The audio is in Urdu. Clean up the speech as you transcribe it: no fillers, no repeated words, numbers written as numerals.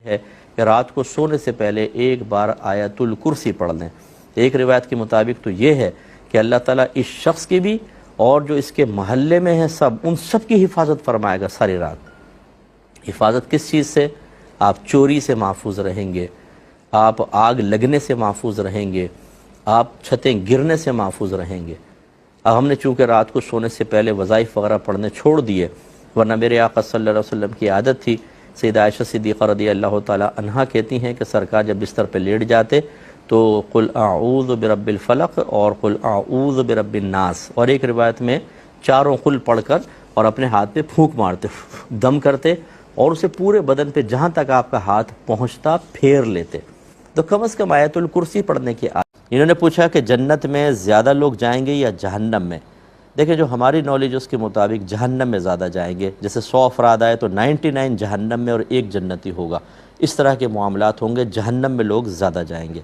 ہے کہ رات کو سونے سے پہلے ایک بار آیت الکرسی پڑھ لیں۔ ایک روایت کے مطابق تو یہ ہے کہ اللہ تعالیٰ اس شخص کی بھی اور جو اس کے محلے میں ہیں ان سب کی حفاظت فرمائے گا ساری رات۔ حفاظت کس چیز سے؟ آپ چوری سے محفوظ رہیں گے، آپ آگ لگنے سے محفوظ رہیں گے، آپ چھتیں گرنے سے محفوظ رہیں گے۔ اب ہم نے چونکہ رات کو سونے سے پہلے وظائف وغیرہ پڑھنے چھوڑ دیے، ورنہ میرے آقا صلی اللہ علیہ وسلم کی عادت تھی۔ سیدہ عائشہ صدیقہ رضی اللہ تعالی عنہا کہتی ہیں کہ سرکار جب بستر پہ لیٹ جاتے تو قل اعوذ برب الفلق اور قل اعوذ برب الناس، اور ایک روایت میں چاروں قل پڑھ کر اور اپنے ہاتھ پہ پھونک مارتے، دم کرتے اور اسے پورے بدن پہ جہاں تک آپ کا ہاتھ پہنچتا پھیر لیتے۔ تو کم از کم آیت الکرسی پڑھنے کی انہوں نے پوچھا کہ جنت میں زیادہ لوگ جائیں گے یا جہنم میں؟ دیکھیں جو ہماری نالج اس کے مطابق جہنم میں زیادہ جائیں گے۔ جیسے 100 افراد آئے تو 99 جہنم میں اور ایک جنتی ہوگا، اس طرح کے معاملات ہوں گے، جہنم میں لوگ زیادہ جائیں گے۔